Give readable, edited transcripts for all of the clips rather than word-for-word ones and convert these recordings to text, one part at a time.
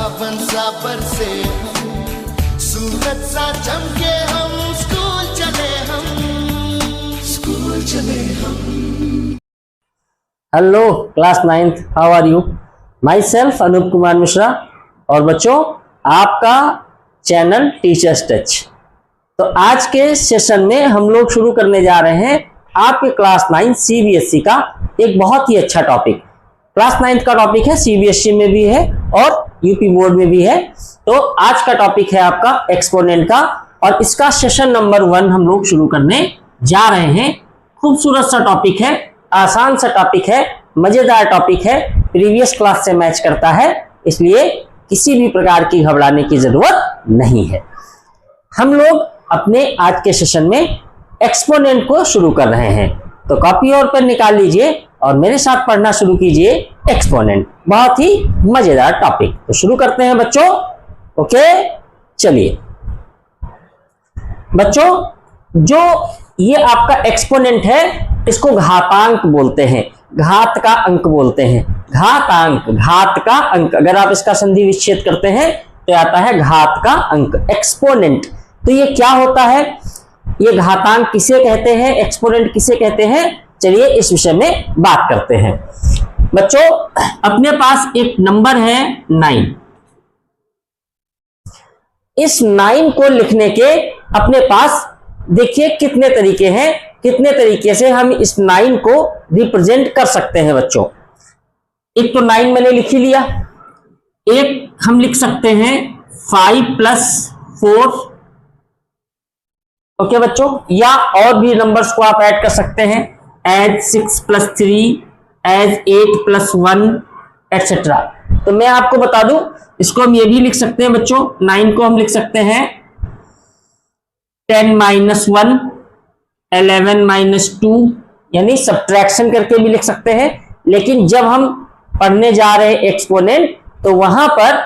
सावन सा बरसे सूरज सा चमके हम स्कूल चले हम। Hello class 9th, how are you? Myself Anoop Kumar Mishra और बच्चों आपका चैनल टीचर्स टच। तो आज के सेशन में हम लोग शुरू करने जा रहे हैं आपके क्लास 9 सीबीएसई का एक बहुत ही अच्छा टॉपिक। क्लास 9th का टॉपिक है, सीबीएसई में भी है और यूपी बोर्ड में भी है। तो आज का टॉपिक है आपका एक्सपोनेंट का और इसका सेशन नंबर 1 हम लोग शुरू करने जा रहे हैं। खूबसूरत सा टॉपिक है, आसान सा टॉपिक है, मजेदार टॉपिक है, प्रीवियस क्लास से मैच करता है, इसलिए किसी भी प्रकार की घबराने की जरूरत नहीं है। हम लोग अपने आज के सेशन में एक्सपोनेंट को शुरू कर रहे हैं। तो कॉपी और पेन निकाल लीजिए और मेरे साथ पढ़ना शुरू कीजिए एक्सपोनेंट। बहुत ही मजेदार टॉपिक। तो शुरू करते हैं बच्चों। ओके, चलिए बच्चों, जो ये आपका एक्सपोनेंट है इसको घातांक बोलते हैं, घात का अंक बोलते हैं। घातांक, घात का अंक। अगर आप इसका संधि विच्छेद करते हैं तो आता है घात का अंक, एक्सपोनेंट। तो ये क्या होता है, ये घातांक किसे कहते हैं, एक्सपोनेंट किसे कहते हैं, चलिए इस विषय में बात करते हैं। बच्चों अपने पास एक नंबर है 9। इस 9 को लिखने के अपने पास देखिए कितने तरीके हैं, कितने तरीके से हम इस 9 को रिप्रेजेंट कर सकते हैं बच्चों। एक तो 9 मैंने लिख ही लिया, एक हम लिख सकते हैं 5 + 4। ओके बच्चों, या और भी नंबर्स को आप ऐड कर सकते हैं, एज 6 + 3, एज 8 + 1 एटसेट्रा। तो मैं आपको बता दूं, इसको हम ये भी लिख सकते हैं बच्चों, 9 को हम लिख सकते हैं 10 - 1, 11 - 2, यानी सब्ट्रैक्शन करके भी लिख सकते हैं। लेकिन जब हम पढ़ने जा रहे हैं एक्सपोनेंट तो वहां पर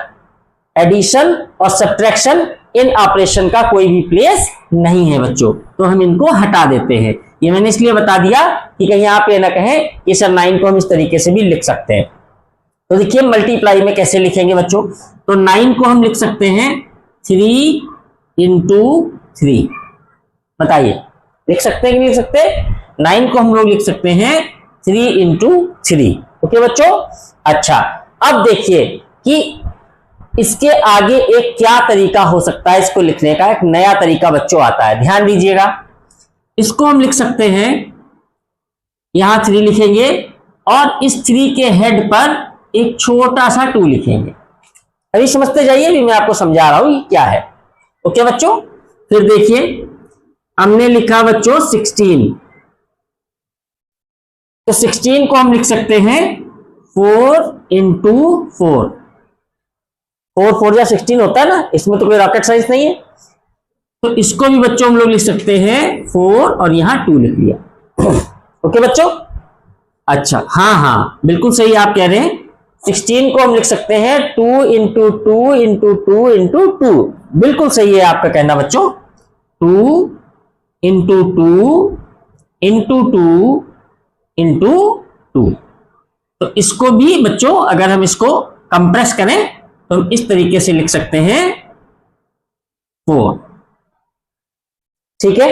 एडिशन और सब्ट्रैक्शन इन ऑपरेशन का कोई भी प्लेस नहीं है बच्चों, तो हम इनको हटा देते हैं। ये मैंने इसलिए बता दिया कि कहीं आप ये ना कहें कि सर 9 को हम इस तरीके से भी लिख सकते हैं। तो देखिए मल्टीप्लाई में कैसे लिखेंगे बच्चों, तो 9 को हम लिख सकते हैं 3 × 3। बताइए लिख सकते हैं कि नहीं लिख सकते? 9 को हम लोग लिख सकते हैं 3 × 3। ओके बच्चों, अच्छा अब देखिए कि इसके आगे एक क्या तरीका हो सकता है इसको लिखने का, एक नया तरीका बच्चों आता है, ध्यान दीजिएगा। इसको हम लिख सकते हैं, यहां 3 लिखेंगे और इस 3 के हेड पर एक छोटा सा 2 लिखेंगे। अभी समझते जाइए, अभी मैं आपको समझा रहा हूं ये क्या है। ओके बच्चों, फिर देखिए हमने लिखा बच्चों 16, तो 16 को हम लिख सकते हैं 4 × 4। 4 × 4 या 16 होता है ना, इसमें तो कोई रॉकेट साइंस नहीं है। तो इसको भी बच्चों हम लोग लिख सकते हैं 4 और यहां 2 लिख लिया। ओके बच्चों, अच्छा हाँ बिल्कुल सही आप कह रहे हैं। 16 को हम लिख सकते हैं 2 × 2 × 2 × 2। बिल्कुल सही है आपका कहना बच्चों, 2 × 2 × 2 × 2। तो इसको भी बच्चों अगर हम इसको कंप्रेस करें तो हम इस तरीके से लिख सकते हैं 4। ठीक है,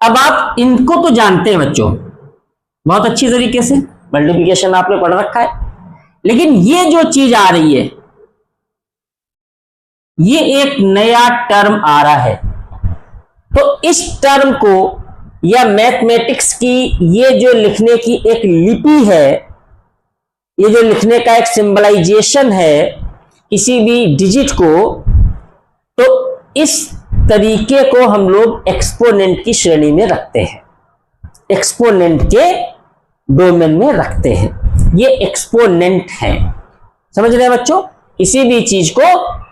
अब आप इनको तो जानते हैं बच्चों बहुत अच्छी तरीके से, मल्टीप्लिकेशन आपने पढ़ रखा है। लेकिन ये जो चीज आ रही है, ये एक नया टर्म आ रहा है। तो इस टर्म को या मैथमेटिक्स की ये जो लिखने की एक लिपि है, ये जो लिखने का एक सिंबलाइजेशन है किसी भी डिजिट को, तो इस तरीके को हम लोग एक्सपोनेंट की श्रेणी में रखते हैं, एक्सपोनेंट के डोमेन में रखते हैं। ये एक्सपोनेंट है, समझ रहे हैं बच्चों? किसी भी चीज को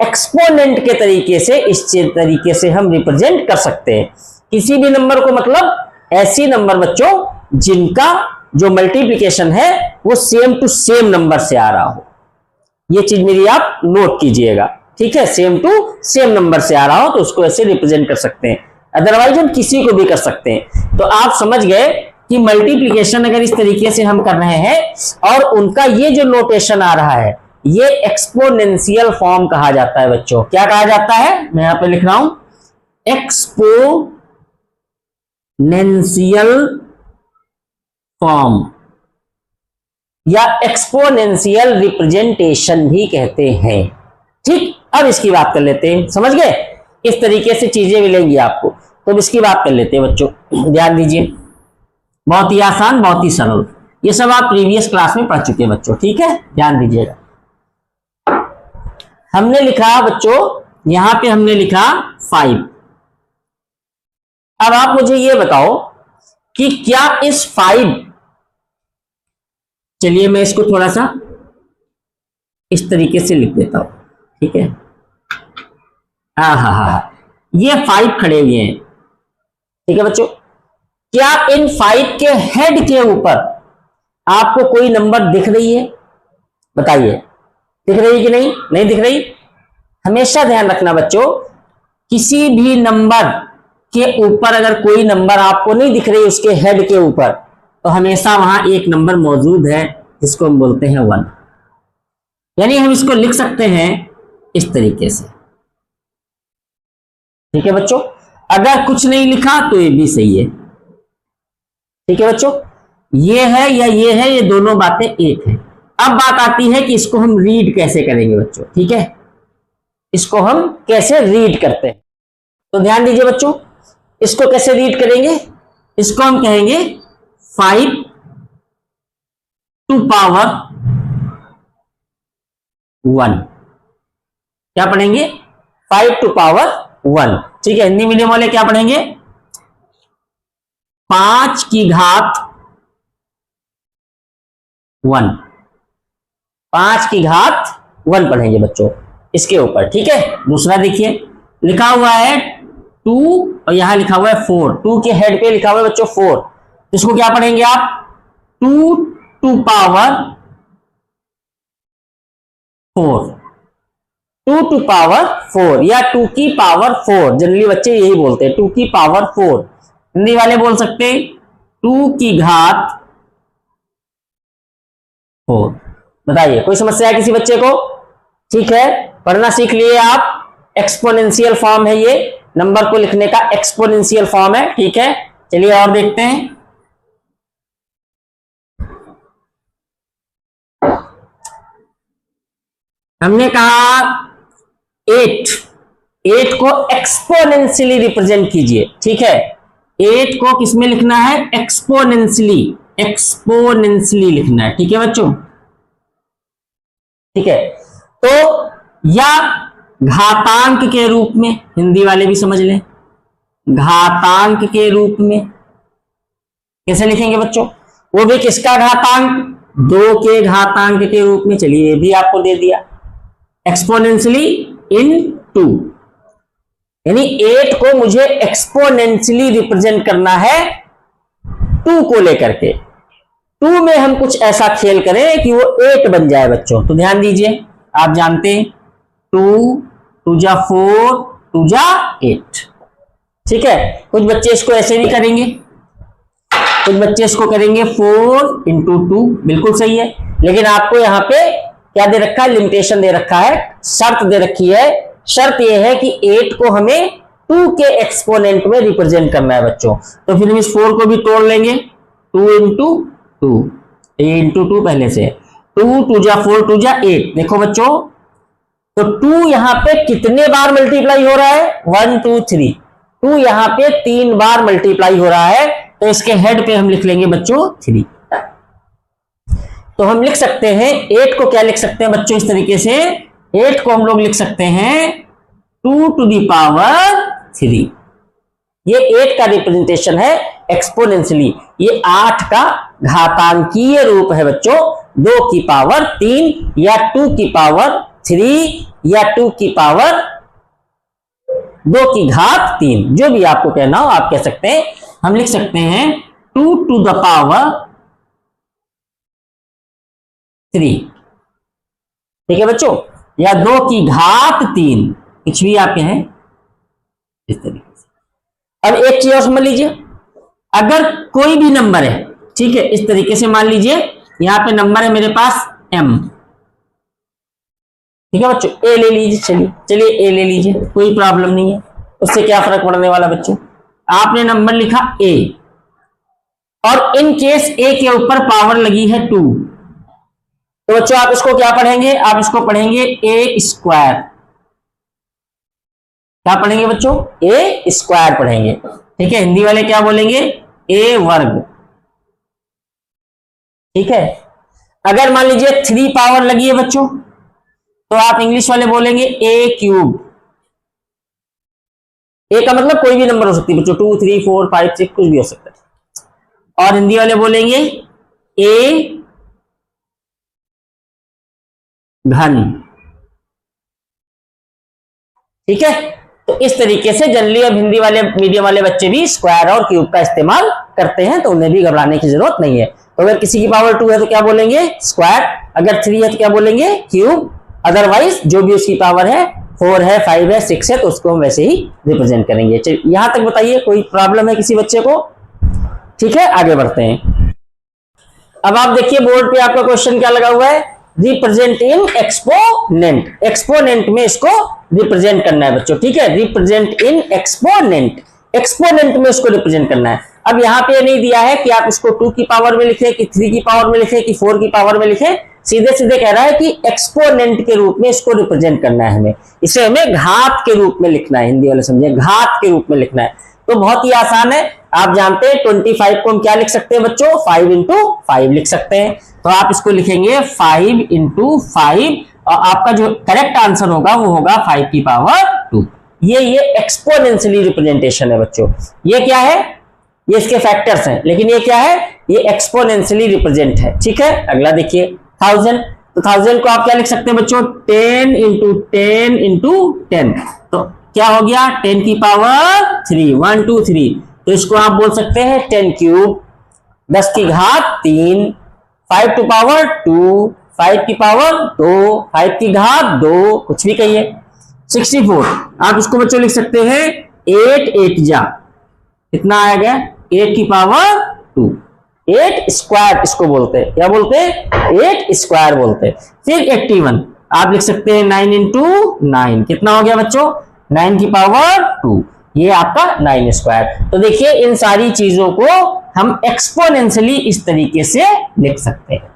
एक्सपोनेंट के तरीके से, इस तरीके से हम रिप्रेजेंट कर सकते हैं। किसी भी नंबर को, मतलब ऐसी नंबर बच्चों जिनका जो मल्टीप्लिकेशन है वो सेम टू सेम नंबर से आ रहा हो। ये चीज मेरी आप नोट कीजिएगा, ठीक है? सेम टू सेम नंबर से आ रहा हो तो उसको ऐसे रिप्रेजेंट कर सकते हैं, अदरवाइज हम किसी को भी कर सकते हैं। तो आप समझ गए कि मल्टीप्लिकेशन अगर इस तरीके से हम कर रहे हैं और उनका ये जो नोटेशन आ रहा है, ये एक्सपोनेंशियल फॉर्म कहा जाता है बच्चों। क्या कहा जाता है, मैं यहां पे लिख रहा हूं, एक्सपोनेंशियल फॉर्म या एक्सपोनेंशियल रिप्रेजेंटेशन भी कहते हैं। ठीक, अब इसकी बात कर लेते हैं, समझ गए, इस तरीके से चीजें मिलेंगी आपको, तो इसकी बात कर लेते हैं बच्चों। ध्यान दीजिए, बहुत ही आसान, बहुत ही सरल, ये सब आप प्रीवियस क्लास में पढ़ चुके हैं बच्चों। ठीक है, ध्यान दीजिएगा। हमने लिखा बच्चों, यहां पे हमने लिखा 5। अब आप मुझे ये बताओ कि क्या इस 5, चलिए मैं इसको थोड़ा सा इस तरीके से लिख देता हूं, ठीक है। ये 5 खड़े हुए हैं, ठीक है बच्चों। क्या इन 5 के हेड के ऊपर आपको कोई नंबर दिख रही है, बताइए, दिख रही कि नहीं, नहीं दिख रही। हमेशा ध्यान रखना बच्चों, किसी भी नंबर के ऊपर अगर कोई नंबर आपको नहीं दिख रही उसके हेड के ऊपर, तो हमेशा वहां एक नंबर मौजूद है जिसको हम बोलते हैं 1। यानी हम इसको लिख सकते हैं इस तरीके से, ठीक है बच्चों। अगर कुछ नहीं लिखा तो ये भी सही है, ठीक है बच्चों। ये है या ये है, ये दोनों बातें एक है। अब बात आती है कि इसको हम रीड कैसे करेंगे बच्चों, ठीक है, इसको हम कैसे रीड करते हैं। तो ध्यान दीजिए बच्चों, इसको कैसे रीड करेंगे, इसको हम कहेंगे 5 टू पावर 1। क्या पढ़ेंगे, 5 टू पावर 1, ठीक है। हिंदी मीडियम वाले क्या पढ़ेंगे, 5 की घात 1, 5 की घात 1 पढ़ेंगे बच्चों इसके ऊपर, ठीक है। दूसरा देखिए, लिखा हुआ है 2 और यहां लिखा हुआ है 4, 2 के हेड पे लिखा हुआ है बच्चों 4, इसको क्या पढ़ेंगे आप, 2 टू पावर 4, 2 टू पावर 4 या 2 की पावर 4, जनरली बच्चे यही बोलते हैं 2 की पावर 4। हिंदी वाले बोल सकते हैं 2 की घात 4। बताइए, कोई समस्या है किसी बच्चे को, ठीक है। पढ़ना सीख लिए आप, एक्सपोनेंशियल फॉर्म है ये, नंबर को लिखने का एक्सपोनेंशियल फॉर्म है, ठीक है। चलिए और देखते हैं। हमने कहा 8 को एक्सपोनेंशियली रिप्रेजेंट कीजिए, ठीक है। 8 को किसमें लिखना है, एक्सपोनेंशियली, एक्सपोनेंशियली लिखना है, ठीक है बच्चों, ठीक है। तो या घातांक के रूप में, हिंदी वाले भी समझ लें, घातांक के रूप में कैसे लिखेंगे बच्चों, वो भी किसका घातांक, 2 के घातांक के रूप में। चलिए ये भी आपको दे दिया, एक्सपोनेंशियली इन 2, यानी 8 को मुझे एक्सपोनेंशियली रिप्रेजेंट करना है 2 को लेकर के। 2 में हम कुछ ऐसा खेल करें कि वो 8 बन जाए बच्चों। तो ध्यान दीजिए, आप जानते हैं 2 2 जा 4 2 जा 8, ठीक है। कुछ बच्चे इसको ऐसे भी करेंगे, कुछ बच्चे इसको करेंगे 4 इंटू 2, बिल्कुल सही है। लेकिन आपको यहाँ पे क्या दे रखा है, लिमिटेशन दे रखा है, शर्त दे रखी है। शर्त यह है कि 8 को हमें 2 के एक्सपोनेंट में रिप्रेजेंट करना है बच्चों। तो फिर हम इस 4 को भी तोड़ लेंगे, 2 इंटू 2, इंटू 2 पहले से, 2 2 जा 4 2 जा 8। देखो बच्चों, तो 2 यहां पे कितने बार मल्टीप्लाई हो रहा है, 1 2 3, 2 यहां पे 3 बार मल्टीप्लाई हो रहा है, तो इसके हेड पे हम लिख लेंगे बच्चों 3। तो हम लिख सकते हैं 8 को क्या लिख सकते हैं बच्चों, इस तरीके से 8 को हम लोग लिख सकते हैं 2 टू दी पावर 3। ये 8 का रिप्रेजेंटेशन है एक्सपोनेंशियली, ये 8 का घातांकीय रूप है बच्चों, 2 की पावर 3 या 2 की पावर 3 या 2 की पावर 2 की घात 3, जो भी आपको कहना हो आप कह सकते हैं। हम लिख सकते हैं 2 टू द पावर 3, ठीक है बच्चों, या 2 की घात 3, कुछ भी आप कहें इस तरीके से। अब एक चीज और समझ लीजिए, अगर कोई भी नंबर है, ठीक है, इस तरीके से मान लीजिए यहां पे नंबर है मेरे पास m, ठीक है बच्चों, ए ले लीजिए, चलिए ए ले लीजिए, कोई प्रॉब्लम नहीं है, उससे क्या फर्क पड़ने वाला बच्चों। आपने नंबर लिखा ए और इन केस ए के ऊपर पावर लगी है 2, तो बच्चों आप इसको क्या पढ़ेंगे, आप इसको पढ़ेंगे ए स्क्वायर। क्या पढ़ेंगे बच्चों, ए स्क्वायर पढ़ेंगे। ठीक है, हिंदी वाले क्या बोलेंगे, ए वर्ग। ठीक है, अगर मान लीजिए 3 पावर लगी है बच्चों, तो आप इंग्लिश वाले बोलेंगे ए क्यूब। ए का मतलब कोई भी नंबर हो सकती है बच्चों, 2 3 4 5 6 कुछ भी हो सकता है। और हिंदी वाले बोलेंगे ए घन। ठीक है, तो इस तरीके से जनरली अब हिंदी वाले मीडियम वाले बच्चे भी स्क्वायर और क्यूब का इस्तेमाल करते हैं, तो उन्हें भी घबराने की जरूरत नहीं है। तो अगर किसी की पावर 2 है तो क्या बोलेंगे, स्क्वायर। अगर 3 है तो क्या बोलेंगे, क्यूब। अदरवाइज जो भी उसकी पावर है, 4 है, 5 है, 6 है, तो उसको हम वैसे ही रिप्रेजेंट करेंगे। चलिए यहां तक बताइए, कोई प्रॉब्लम है किसी बच्चे को। ठीक है, आगे बढ़ते हैं। अब आप देखिए बोर्ड पे आपका क्वेश्चन क्या लगा हुआ है, रिप्रेजेंट इन एक्सपोनेंट। एक्सपोनेंट में इसको रिप्रेजेंट करना है बच्चों। ठीक है, रिप्रेजेंट इन एक्सपोनेंट, एक्सपोनेंट में इसको रिप्रेजेंट करना है। अब यहाँ पे नहीं दिया है कि आप इसको 2 की पावर में लिखें, कि 3 की पावर में लिखें, कि 4 की पावर में लिखें, सीधे सीधे कह रहा है कि एक्सपोनेंट के रूप में इसको रिप्रेजेंट करना है हमें। इसे हमें घात के रूप में लिखना है, हिंदी वाले समझे, घात के रूप में लिखना है। तो बहुत ही आसान है, आप जानते हैं 25 को हम क्या लिख सकते हैं बच्चों, 5 into 5 लिख सकते हैं। तो आप इसको लिखेंगे 5 into 5 और आपका जो करेक्ट आंसर होगा वो होगा 5 की पावर 2। ये एक्सपोनेंशियली रिप्रेजेंटेशन है बच्चों। ये क्या है, ये इसके फैक्टर्स हैं, लेकिन ये क्या है, ये एक्सपोनेंशियली रिप्रेजेंट है। ठीक है, अगला देखिए 1000। तो 1000 को आप क्या लिख सकते हैं बच्चों, 10 into 10 into 10। तो क्या हो गया, 10 की पावर 3, 1 2 3। तो इसको आप बोल सकते हैं 10 क्यूब, 10 की घात 3, 5 टू पावर 2, 5 की पावर 2, 5 की घात 2, कुछ भी कहिए। 64 आप इसको बच्चों लिख सकते हैं 8 8 जा, कितना आएगा, 8 की पावर 2। 8 स्क्वायर इसको बोलते हैं, क्या बोलते हैं, 8 स्क्वायर बोलते हैं। फिर 81 आप लिख सकते हैं 9 into 9, कितना हो गया बच्चों, 9 की पावर 2। ये आपका 9 स्क्वायर। तो देखिए इन सारी चीजों को हम एक्सपोनेंशियली इस तरीके से लिख सकते हैं।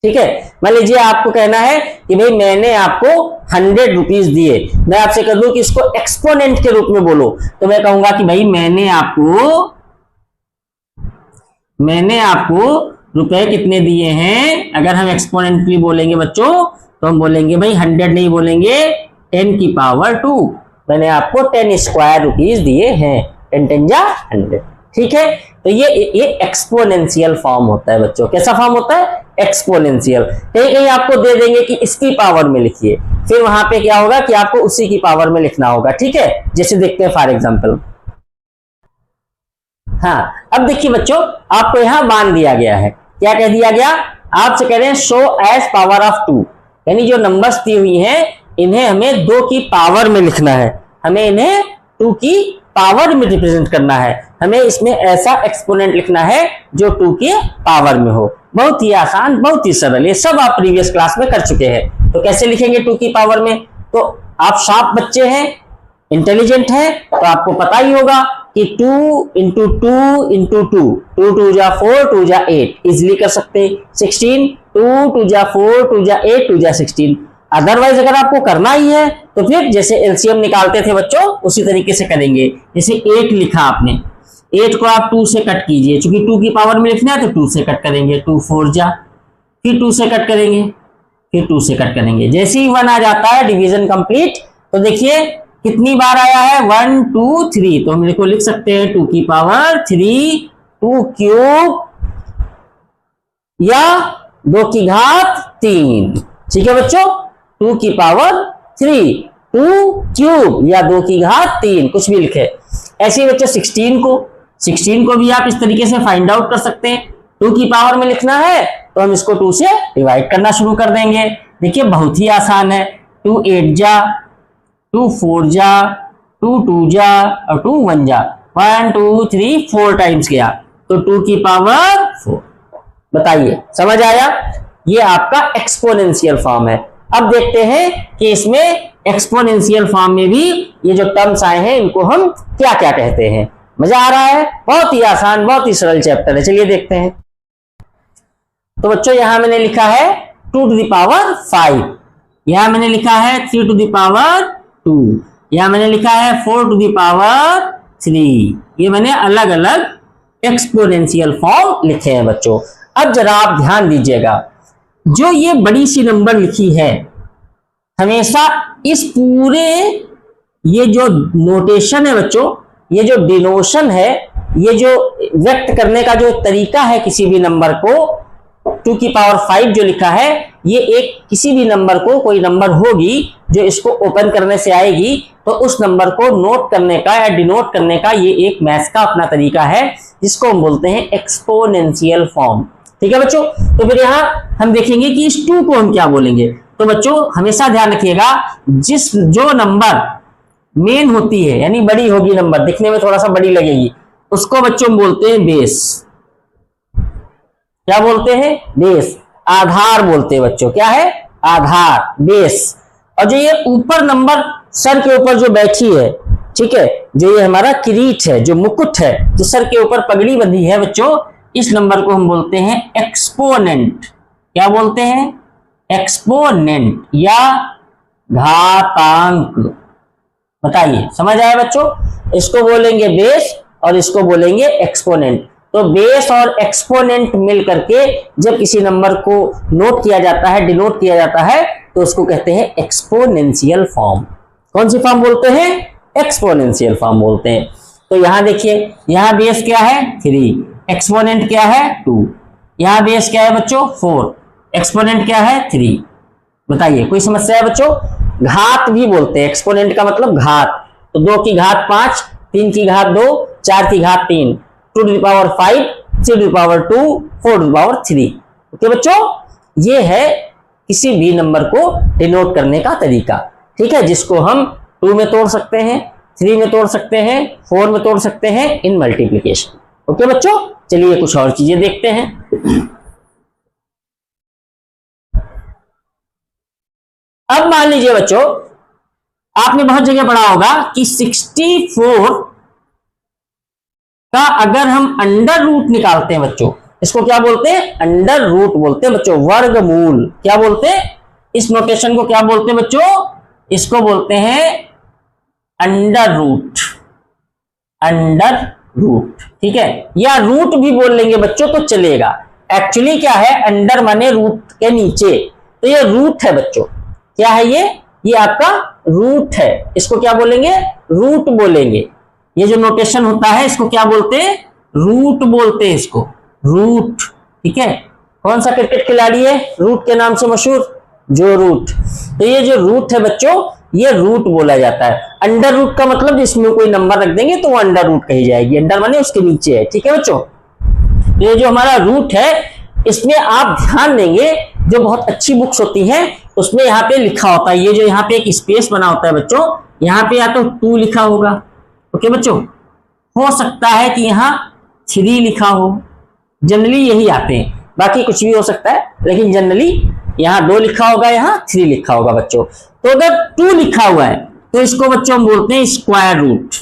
ठीक है, मान लीजिए आपको कहना है कि भाई मैंने आपको 100 रुपीज दिए, मैं आपसे कह दूं कि इसको एक्सपोनेंट के रूप में बोलो, तो मैं कहूंगा कि भाई मैंने आपको रुपए कितने दिए हैं। अगर हम एक्सपोनेंटली बोलेंगे बच्चों तो हम बोलेंगे भाई 100 नहीं बोलेंगे, 10 की पावर 2। मैंने आपको 10 स्क्वायर रुपीज दिए हैं, 10 10 जा 100। ठीक है, तो ये एक्सपोनेंशियल फॉर्म होता है बच्चों। कैसा फॉर्म होता है, एक्सपोनेंशियल। कहीं कहीं आपको दे देंगे कि इसकी पावर में लिखिए, फिर वहां पे क्या होगा कि आपको उसी की पावर में लिखना होगा। ठीक है, जैसे देखते हैं फॉर एग्जांपल। हाँ, अब देखिए बच्चों आपको यहां मान दिया गया है, क्या कह दिया गया, आपसे कह रहे हैं शो एज पावर ऑफ 2, यानी जो नंबर्स दी हुई हैं इन्हें हमें 2 की पावर में लिखना है, हमें इन्हें 2 की पावर में रिप्रेजेंट करना है, हमें इसमें ऐसा एक्सपोनेंट लिखना है जो 2 की पावर में हो। बहुत ही आसान, बहुत ही सरल, ये सब आप प्रीवियस क्लास में कर चुके हैं। तो कैसे लिखेंगे 2 की पावर में, तो आप शार्प बच्चे हैं, इंटेलिजेंट हैं, तो आपको पता ही होगा कि 2 into 2 into 2, 2 2 जा 4, 2 जा 8 इजिली कर सकते हैं। 16 2 2 जा 4, 2 जा 8, 2 जा 16। अदरवाइज अगर आपको करना ही है तो फिर जैसे एलसीएम निकालते थे बच्चों उसी तरीके से करेंगे। जैसे 8 लिखा आपने, 8 को आप 2 से कट कीजिए, क्योंकि 2 की पावर में लिखना है तो 2 से कट करेंगे, 2 4 जा, फिर 2 से कट करेंगे, फिर 2 से कट करेंगे। जैसे ही 1 आ जाता है डिवीजन कंप्लीट, तो देखिए कितनी बार आया है, 1 2 3, तो हम इसको लिख सकते हैं 2 की पावर 3, 2 क्यूब या 2 की घात 3। ठीक है बच्चों, 2 की पावर 3, 2 क्यूब या 2 की घात 3, कुछ भी लिखे। ऐसे ही बच्चों 16 को भी आप इस तरीके से फाइंड आउट कर सकते हैं। 2 की पावर में लिखना है तो हम इसको 2 से डिवाइड करना शुरू कर देंगे। देखिए बहुत ही आसान है, 2 8 जा, 2 4 जा, 2 2 जा और 2 1 जा, 1 2 3 4 टाइम्स गया, तो 2 की पावर 4। बताइए समझ आया, ये आपका एक्सपोनेंशियल फॉर्म है। अब देखते हैं कि इसमें एक्सपोनेंशियल फॉर्म में भी ये जो टर्म्स आए हैं इनको हम क्या क्या कहते हैं। मजा आ रहा है? बहुत ही आसान, बहुत ही सरल चैप्टर है। चलिए देखते हैं। तो बच्चों यहां मैंने लिखा है 2 to the power 5, यहां मैंने लिखा है 3 to the power 2, यहां मैंने लिखा है 4 to the power 3। ये मैंने अलग अलग एक्सपोनेंशियल फॉर्म लिखे हैं बच्चों। अब जरा आप ध्यान दीजिएगा, जो ये बड़ी सी नंबर लिखी है, हमेशा इस पूरे ये जो नोटेशन है बच्चों, ये जो डिनोशन है, ये जो व्यक्त करने का जो तरीका है किसी भी नंबर को, 2 की पावर 5 जो लिखा है, ये एक किसी भी नंबर को, कोई नंबर होगी जो इसको ओपन करने से आएगी, तो उस नंबर को नोट करने का या डिनोट करने का ये एक मैथ्स का अपना तरीका है, जिसको हम बोलते हैं एक्सपोनेंशियल फॉर्म। ठीक है बच्चों? तो फिर यहां हम देखेंगे कि इस 2 को हम क्या बोलेंगे। तो बच्चों हमेशा ध्यान रखिएगा, जो नंबर मेन होती है, यानी बड़ी होगी नंबर, दिखने में थोड़ा सा बड़ी लगेगी, उसको बच्चों बोलते हैं बेस। क्या बोलते हैं? बेस। आधार बोलते हैं बच्चों। क्या है? आधार, बेस। और जो ये ऊपर नंबर सर के ऊपर जो बैठी है, ठीक है, जो ये हमारा किरीट है, जो मुकुट है, जो सर के ऊपर पगड़ी बंधी है बच्चों, इस नंबर को हम बोलते हैं एक्सपोनेंट। क्या बोलते हैं? एक्सपोनेंट या घातांक। बताइए, समझ आया बच्चों? इसको बोलेंगे बेस और इसको बोलेंगे एक्सपोनेंट। तो बेस और एक्सपोनेंट मिल करके जब किसी नंबर को नोट किया जाता है, डिनोट किया जाता है, तो उसको कहते हैं एक्सपोनेंशियल फॉर्म। कौन सी फॉर्म बोलते हैं? एक्सपोनेंशियल फॉर्म बोलते हैं। तो यहां देखिए, यहां बेस क्या है? 3, एक्सपोनेंट क्या है? 2। यहां बेस क्या है बच्चों? 4, एक्सपोनेंट क्या है? 3। बताइए, कोई समस्या है बच्चों? घात भी बोलते हैं, एक्सपोनेंट का मतलब घात। तो 2 की घात 5, 3 की घात 2, 4 की घात 3, 2 to the power 5, 3 to the power 2, 4 to the power 3। Okay बच्चों, ये है किसी भी नंबर को डिनोट करने का तरीका। ठीक है, जिसको हम 2 में तोड़ सकते हैं, 3 में तोड़ सकते हैं, 4 में तोड़ सकते हैं इन मल्टीप्लीकेशन। ओके बच्चों, चलिए कुछ और चीजें देखते हैं। अब मान लीजिए बच्चों, आपने बहुत जगह पढ़ा होगा कि 64 का अगर हम अंडर रूट निकालते हैं बच्चों, इसको क्या बोलते हैं? अंडर रूट बोलते हैं बच्चों, वर्गमूल। क्या बोलते हैं? इस नोटेशन को क्या बोलते हैं बच्चों? इसको बोलते हैं अंडर रूट। अंडर रूट, ठीक है, या रूट भी बोल लेंगे बच्चों तो चलेगा। एक्चुअली क्या है? अंडर माने रूट के नीचे, तो ये रूट है बच्चों। क्या है ये आपका रूट है। इसको क्या बोलेंगे? रूट बोलेंगे। ये जो नोटेशन होता है इसको क्या बोलते हैं? रूट बोलते हैं इसको, रूट। ठीक है, कौन सा क्रिकेट खिलाड़ी है रूट के नाम से मशहूर? जो रूट। तो ये जो रूट है बच्चों, ये रूट बोला जाता है। अंडर रूट का मतलब इसमें कोई नंबर रख देंगे तो वो अंडर रूट कही जाएगी। अंडर माने उसके नीचे है। ठीक है बच्चों, तो ये जो हमारा रूट है, इसमें आप ध्यान देंगे, जो बहुत अच्छी बुक्स होती हैं उसमें यहाँ पे लिखा होता है, ये जो यहाँ पे एक स्पेस बना होता है बच्चों, यहाँ पे या तो 2 लिखा होगा, ओके बच्चों, हो सकता है कि यहाँ 3 लिखा हो, जनरली यही आते हैं, बाकी कुछ भी हो सकता है, लेकिन जनरली यहाँ 2 लिखा होगा, यहाँ 3 लिखा होगा बच्चों। तो अगर 2 लिखा हुआ है तो इसको बच्चों हम बोलते हैं स्क्वायर रूट।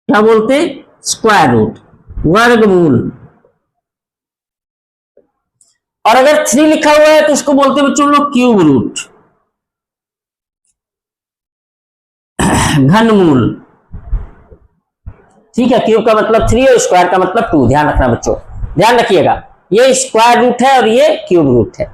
क्या बोलते हैं? स्क्वायर रूट, वर्गमूल। और अगर 3 लिखा हुआ है तो इसको बोलते हैं बच्चों हम लोग क्यूब रूट, घनमूल। ठीक है, क्यूब का मतलब 3 और स्क्वायर का मतलब 2। ध्यान रखना बच्चों, ध्यान रखिएगा, ये स्क्वायर रूट है और ये क्यूब रूट है।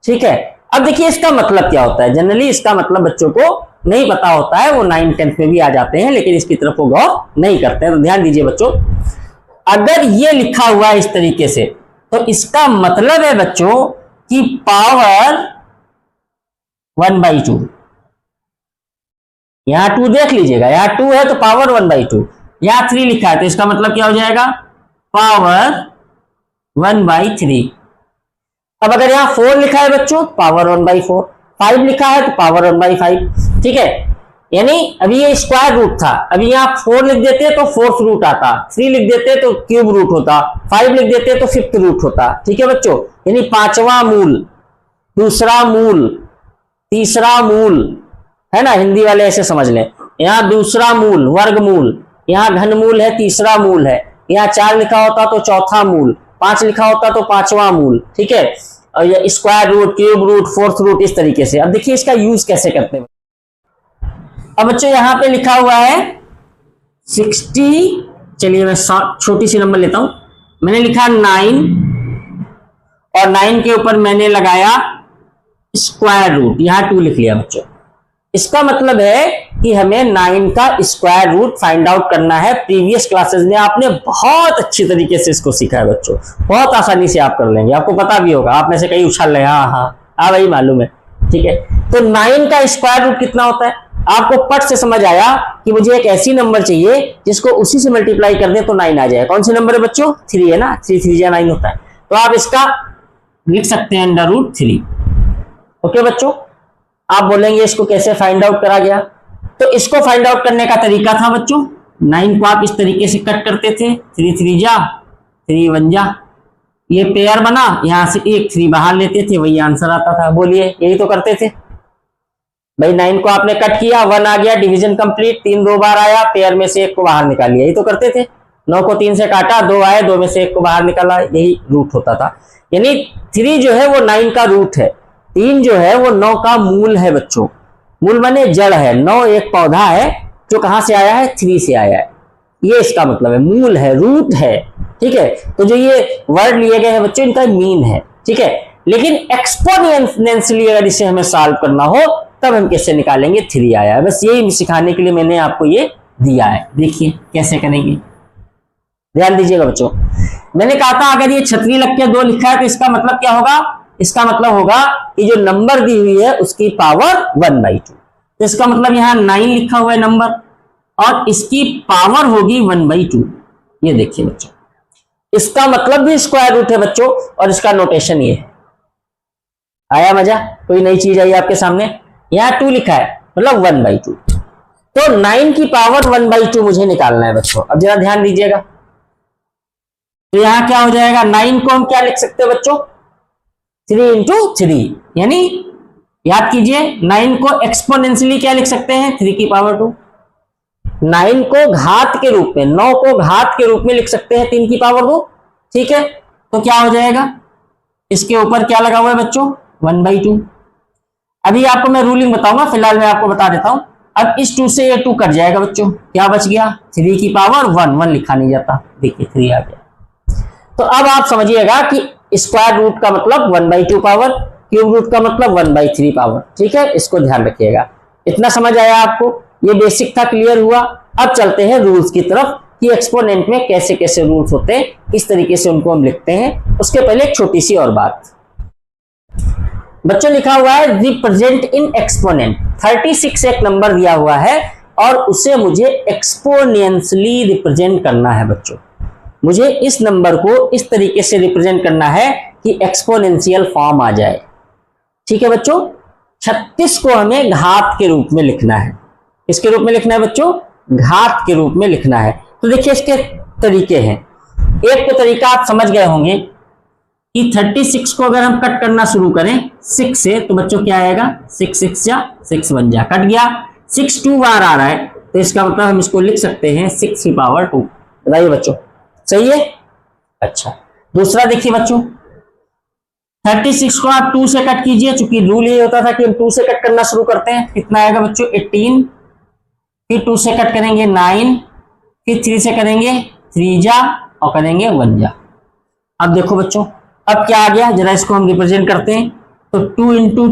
ठीक है, अब देखिए इसका मतलब क्या होता है। जनरली इसका मतलब बच्चों को नहीं पता होता है, वो 9th 10th में भी आ जाते हैं, लेकिन इसकी तरफ वो गौर नहीं करते हैं। तो ध्यान दीजिए बच्चों, अगर ये लिखा हुआ है इस तरीके से, तो इसका मतलब है बच्चों कि पावर 1/2। यहां 2 देख लीजिएगा, यहां 2 है तो पावर 1/2, यहां 3 लिखा है तो इसका मतलब क्या हो जाएगा? पावर 1/3। अब अगर यहां 4 लिखा है बच्चों, पावर 1/4, 5 लिखा है तो पावर 1/5। ठीक है, यानी अभी ये स्क्वायर रूट था, अभी यहां 4 लिख देते तो 4th रूट आता, 3 लिख देते तो क्यूब रूट होता, 5 लिख देते तो 5th रूट होता। ठीक है बच्चों, यानी 5वां मूल। दूसरा मूल, तीसरा मूल, है ना, हिंदी वाले ऐसे समझ लें। यहाँ दूसरा मूल, वर्गमूल, यहाँ घनमूल है, तीसरा मूल है, यहाँ 4 लिखा होता तो चौथा मूल, 5 लिखा होता तो 5वां मूल, ठीक है। और ये square root, cube root, fourth root, इस तरीके से। अब देखिए इसका यूज कैसे करते हैं। अब बच्चों यहाँ पे लिखा हुआ है 60, चलिए मैं छोटी सी नंबर लेता हूं, मैंने लिखा 9 और 9 के ऊपर मैंने लगाया स्क्वायर रूट, यहां 2 लिख लिया बच्चों। इसका मतलब है कि हमें 9 का स्क्वायर रूट फाइंड आउट करना है। प्रीवियस क्लासेस में आपने बहुत अच्छी तरीके से इसको सीखा है बच्चों, बहुत आसानी से आप कर लेंगे, आपको पता भी होगा। आप में से कई उछाल रहे, हाँ वही मालूम है, ठीक है। तो 9 का स्क्वायर रूट कितना होता है, आपको पट से समझ आया कि मुझे एक ऐसी नंबर चाहिए जिसको उसी से मल्टीप्लाई कर दे तो 9 आ जाए। कौन सी नंबर है बच्चों, 3 है ना, 3 3 जा 9 होता है। तो आप इसका लिख सकते हैं √3। ओके बच्चों, आप बोलेंगे इसको कैसे फाइंड आउट करा गया, तो इसको फाइंड आउट करने का तरीका था बच्चों, 9 को आप इस तरीके से कट करते थे, 3 3 जा 3 1 जा, ये पेयर बना, यहां से एक 3 बाहर लेते थे, वही आंसर आता था। बोलिए, यही तो करते थे भाई। 9 को आपने कट किया, 1 आ गया, डिवीजन कंप्लीट, 3 2 बार आया, पेयर में से 1 को बाहर निकाल लिया, यही तो करते थे। 9 को 3 से काटा, 2 आए, 2 में से 1 को बाहर निकाला, यही रूट होता था। यानी 3 जो है वो 9 का रूट है, 3 जो है वो 9 का मूल है बच्चों। मूल माने जड़ है, 9 एक पौधा है जो कहां से आया है, 3 से आया है, ये इसका मतलब है, मूल है, रूट है, ठीक है। तो जो ये वर्ड लिए गए हैं बच्चों, इनका मीन है, ठीक है। लेकिन एक्सपोनेंशियली अगर इसे हमें सॉल्व करना हो तब हम कैसे निकालेंगे, 3 आया है। बस यही सिखाने के लिए मैंने आपको ये दिया है। देखिए कैसे करेंगे, ध्यान दीजिएगा बच्चों। मैंने कहा था अगर ये छतरी लग के 2 लिखा है तो इसका मतलब क्या होगा, इसका मतलब होगा कि जो नंबर दी हुई है उसकी पावर 1/2। तो इसका मतलब यहाँ 9 लिखा हुआ है नंबर, और इसकी पावर होगी 1/2। ये देखिए बच्चों, इसका मतलब भी स्क्वायर रूट है बच्चों, और इसका नोटेशन ये है। आया मजा, कोई नई चीज आई आपके सामने। यहाँ 2 लिखा है मतलब 1/2, तो 9 की पावर 1/2 मुझे निकालना है बच्चों। अब जरा ध्यान दीजिएगा, तो यहां क्या हो जाएगा, 9 को हम क्या लिख सकते हैं बच्चों, 3 × 3, यानी याद कीजिए 9 को एक्सपोनेंशियली क्या लिख सकते हैं, 3 की पावर 2। 9 को घात के रूप में, 9 को घात के रूप में लिख सकते हैं 3 की पावर 2, ठीक है। तो क्या हो जाएगा, इसके ऊपर क्या लगा हुआ है बच्चों, 1/2। अभी आपको मैं रूलिंग बताऊंगा, फिलहाल मैं आपको बता देता हूं। अब इस 2 से ये 2 कट जाएगा बच्चों, क्या बच गया, 3 की पावर 1 लिखा नहीं जाता, देखिए 3 आ गया। तो अब आप समझिएगा कि स्क्वायर रूट का मतलब 1/2 पावर, क्यूब रूट का मतलब 1/3 पावर, ठीक है। इसको ध्यान रखिएगा। इतना समझ आया आपको, ये बेसिक था, क्लियर हुआ। अब चलते हैं रूल्स की तरफ कि एक्सपोनेंट में कैसे कैसे रूल्स होते हैं, किस तरीके से उनको हम लिखते हैं। उसके पहले एक छोटी सी और बात बच्चों, लिखा हुआ है रिप्रेजेंट इन एक्सपोनेंट। 36 एक नंबर दिया हुआ है और उसे मुझे एक्सपोनेंशियली रिप्रेजेंट करना है बच्चों। मुझे इस नंबर को इस तरीके से रिप्रेजेंट करना है कि एक्सपोनेंशियल फॉर्म आ जाए, ठीक है बच्चों। 36 को हमें घात के रूप में लिखना है। किसके रूप में लिखना है बच्चों, घात के रूप में लिखना है। तो देखिए इसके तरीके हैं। एक तो तरीका आप समझ गए होंगे कि 36 को अगर हम कट करना शुरू करें 6 से, तो बच्चों क्या आएगा, 6 6 जा 6 1 जा, कट गया। 6 2 बार आ रहा है, तो इसका मतलब हम इसको लिख सकते हैं 6 की पावर 2। बताइए बच्चों, सही है। अच्छा, दूसरा देखिए बच्चों, 36 को आप 2 से कट कीजिए, चूंकि रूल ये होता था कि हम 2 से कट करना शुरू करते हैं। कितना आएगा बच्चों, 18, फिर 2 से कट करेंगे 9, फिर 3 से करेंगे 3 जा और करेंगे 1 जा। अब देखो बच्चों, अब क्या आ गया, जरा इसको हम रिप्रेजेंट करते हैं। तो 2 × 2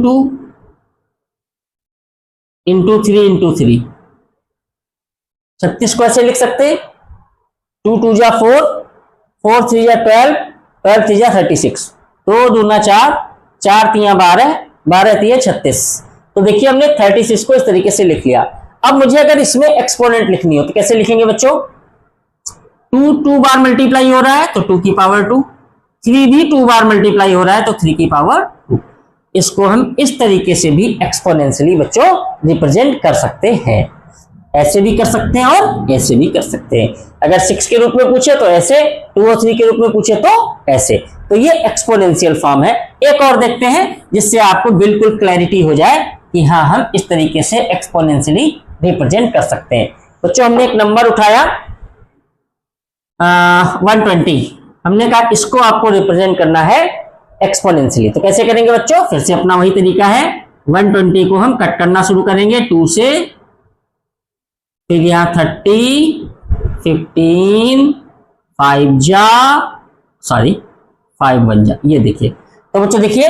× 3 × 3, 36 को ऐसे लिख सकते हैं, 2 2 जा 4, 4 3 जा 12, 12 3 जा 36, 2 दूना 4, 4 3 12, 12 3 36। तो देखिए हमने 36 को इस तरीके से लिख लिया। अब मुझे अगर इसमें एक्सपोनेंट लिखनी हो तो कैसे लिखेंगे बच्चों, 2 2 बार मल्टीप्लाई हो रहा है तो 2 की पावर 2, 3 भी 2 बार मल्टीप्लाई हो रहा है तो 3 की पावर 2। इसको हम इस तरीके से भी एक्सपोनेंशियली बच्चों रिप्रेजेंट कर सकते हैं। ऐसे भी कर सकते हैं और ऐसे भी कर सकते हैं। अगर 6 के रूप में पूछे तो ऐसे, 2 और 3 के रूप में पूछे तो ऐसे। तो ये एक्सपोनेंशियल फॉर्म है। एक और देखते हैं जिससे आपको बिल्कुल क्लैरिटी हो जाए कि हाँ हम इस तरीके से एक्सपोनेंशियली रिप्रेजेंट कर सकते हैं। बच्चों हमने एक नंबर उठाया 120, हमने कहा इसको आपको रिप्रेजेंट करना है एक्सपोनेंशियली, तो कैसे करेंगे बच्चों? फिर से अपना वही तरीका है, 120 को हम कट करना शुरू करेंगे 2 से, फिर यहाँ 30, 15, 5 1 जा, ये देखिए। तो बच्चों देखिए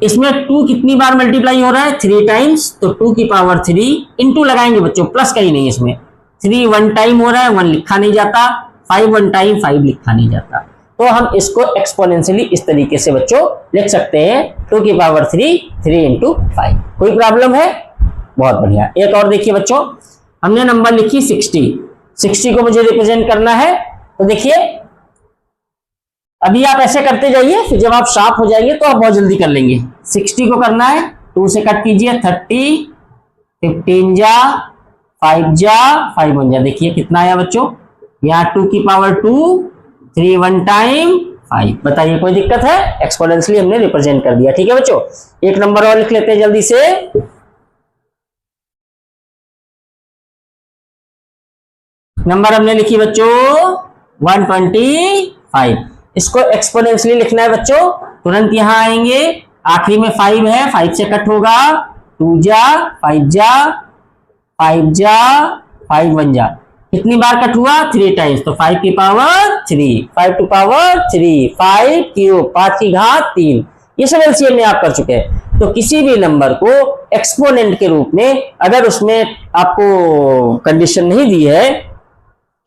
इसमें 2 कितनी बार मल्टीप्लाई हो रहा है? 3 टाइम्स, तो 2 की पावर 3 इंटू लगाएंगे बच्चों, प्लस कहीं नहीं, इसमें 3 1 टाइम हो रहा है, 1 लिखा नहीं जाता, 5 1 टाइम 5 लिखा नहीं जाता, तो हम इसको एक्सपोनेंशियली इस तरीके से बच्चों लिख सकते हैं 2 की पावर 3 3 इंटू 5। कोई प्रॉब्लम है? बहुत बढ़िया। एक और देखिए बच्चों, हमने नंबर लिखी 60 को मुझे रिप्रेजेंट करना है, तो देखिए अभी आप ऐसे करते जाइए, फिर जब आप शार्प हो जाएंगे तो आप बहुत जल्दी कर लेंगे। 60 को करना है 2 से कट कीजिए, 30, 15 जा, 5 जा, 5 1 जा, देखिए कितना आया बच्चों? यहाँ 2 की पावर 2, 3 1 टाइम 5। बताइए कोई दिक्कत है? एक्सपोनेंशियली हमने रिप्रेजेंट कर दिया। ठीक है बच्चों, एक नंबर और लिख लेते हैं जल्दी से। नंबर हमने लिखी बच्चों 125। इसको एक्सपोनेंशियली लिखना है बच्चों, तुरंत यहां आएंगे, आखिरी में 5 है, 5 से कट होगा, 2 जा, 5 जा, 5 जा, 5 1 जा, कितनी बार कट हुआ? 3 टाइम्स, तो 5 की पावर 3, 5 टू पावर 3, 5 क्यूब, 5 की घात 3। ये सब एलसीएम में आप कर चुके हैं। तो किसी भी नंबर को एक्सपोनेंट के रूप में, अगर उसमें आपको कंडीशन नहीं दी है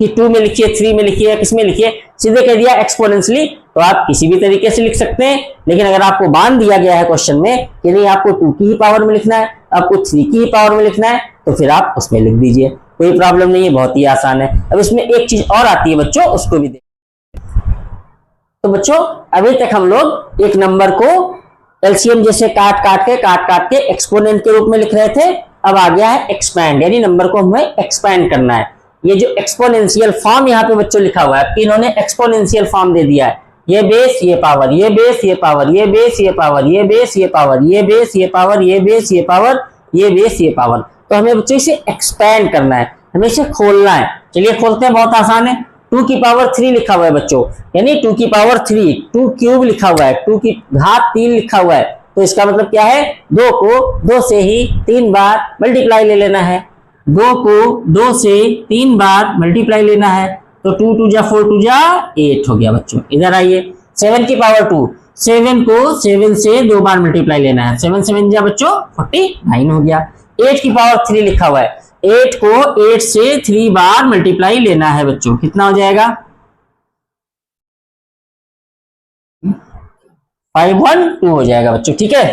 कि 2 में लिखिए, 3 में लिखिए, किस में लिखिए, सीधे कह दिया एक्सपोनेंशियली, तो आप किसी भी तरीके से लिख सकते हैं। लेकिन अगर आपको बांध दिया गया है क्वेश्चन में कि नहीं आपको 2 की ही पावर में लिखना है, आपको 3 की ही पावर में लिखना है, तो फिर आप उसमें लिख दीजिए, कोई प्रॉब्लम नहीं है, बहुत ही आसान है। अब इसमें एक चीज और आती है बच्चों, उसको भी तो बच्चों अभी तक हम लोग एक नंबर को एलसीएम जैसे काट काट के एक्सपोनेंट के रूप में लिख रहे थे। अब आ गया है एक्सपैंड, यानी नंबर को हमें एक्सपैंड करना है। ये जो एक्सपोनेंशियल फॉर्म यहाँ पे बच्चों लिखा हुआ है, इन्होंने एक्सपोनेंशियल फॉर्म दे दिया है, ये बेस ये पावर, ये बेस ये पावर, ये बेस ये पावर, ये बेस ये पावर, ये बेस ये पावर, ये बेस ये पावर, ये बेस ये पावर। तो हमें बच्चों इसे एक्सपैंड करना है, हमें इसे खोलना है। चलिए खोलते हैं, बहुत आसान है। 2 की पावर 3 लिखा हुआ है बच्चों, यानी 2 की पावर 3, 2 क्यूब लिखा हुआ है, 2 की घात 3 लिखा हुआ है, तो इसका मतलब क्या है? 2 को 2 से ही 3 बार मल्टीप्लाई ले लेना है, 2 को 2 से 3 बार मल्टीप्लाई लेना है, तो 2 2 जा 4 2 जा 8 हो गया बच्चों। इधर आइए, 7 की पावर 2, 7 को 7 से 2 बार मल्टीप्लाई लेना है, 7 7 जा बच्चों 49 हो गया। 8 की पावर 3 लिखा हुआ है, 8 को 8 से 3 बार मल्टीप्लाई लेना है बच्चों, कितना हो जाएगा? 512 हो जाएगा बच्चों। ठीक है,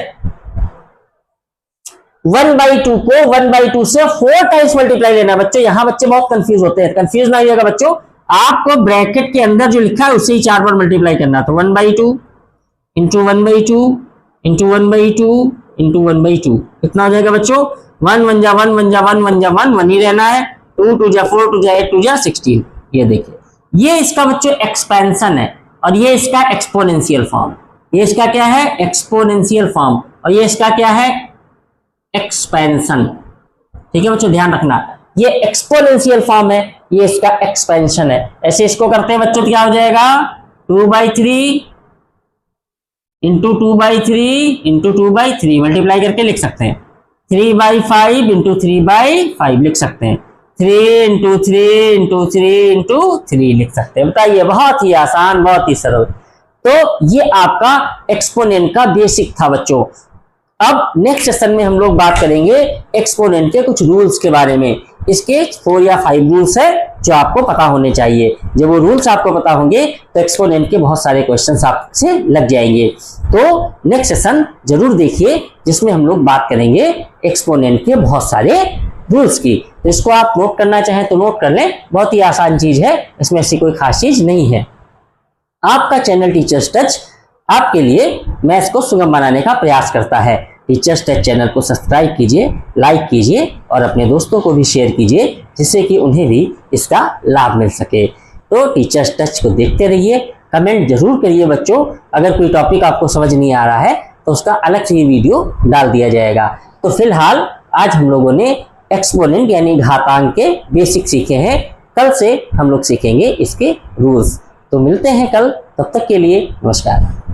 1/2 को 1/2 से 4 टाइम्स मल्टीप्लाई लेना है बच्चों। यहां बच्चे बहुत कंफ्यूज होते हैं, कंफ्यूज ना होइएगा बच्चों, आपको ब्रैकेट के अंदर जो लिखा है उससे ही 4 बार मल्टीप्लाई करना। तो 1/2 इंटू 1/2 इंटू 1/2 इंटू 1/2 कितना हो जाएगा बच्चों? 1 1 जा 1 1 जा 1 1 जा 1 1 ही रहना है, 2 2 जा 4 2 जा 8 2 जा 16। ये देखिए, ये इसका बच्चों एक्सपेंशन है, और ये इसका एक्सपोनेंशियल फॉर्म। ये इसका क्या है? एक्सपोनेंशियल फॉर्म, और ये इसका क्या है? एक्सपेंशन। ठीक है बच्चों, ध्यान रखना, ये एक्सपोनेंशियल फॉर्म है, ये इसका एक्सपेंशन है। ऐसे इसको करते हैं बच्चों तो क्या हो जाएगा? 2/3 इंटू 2/3 इंटू 2/3 मल्टीप्लाई करके लिख सकते हैं। 3/5 इंटू 3/5 लिख सकते हैं। 3 इंटू 3 इंटू 3 इंटू 3 लिख सकते हैं। बताइए, बहुत ही आसान, बहुत ही सरल। तो ये आपका एक्सपोनेंट का बेसिक था बच्चों। अब नेक्स्ट सेशन में हम लोग बात करेंगे एक्सपोनेंट के कुछ रूल्स के बारे में। इसके 4 या 5 रूल्स है जो आपको पता होने चाहिए। जब वो रूल्स आपको पता होंगे तो एक्सपोनेंट के बहुत सारे क्वेश्चंस आपसे लग जाएंगे। तो नेक्स्ट सेशन जरूर देखिए, जिसमें हम लोग बात करेंगे एक्सपोनेंट के बहुत सारे रूल्स की। तो इसको आप नोट करना चाहें तो नोट कर लें, बहुत ही आसान चीज है, इसमें ऐसी कोई खास चीज नहीं है। आपका चैनल टीचर्स टच आपके लिए मैथ्स को सुगम बनाने का प्रयास करता है। टीचर्स टच चैनल को सब्सक्राइब कीजिए, लाइक कीजिए और अपने दोस्तों को भी शेयर कीजिए, जिससे कि उन्हें भी इसका लाभ मिल सके। तो टीचर्स टच को देखते रहिए, कमेंट जरूर करिए बच्चों। अगर कोई टॉपिक आपको समझ नहीं आ रहा है तो उसका अलग से ये वीडियो डाल दिया जाएगा। तो फिलहाल आज हम लोगों ने एक्सपोनेंट यानी घातांक के बेसिक सीखे हैं। कल से हम लोग सीखेंगे इसके रूल्स। तो मिलते हैं कल, तब तक के लिए नमस्कार।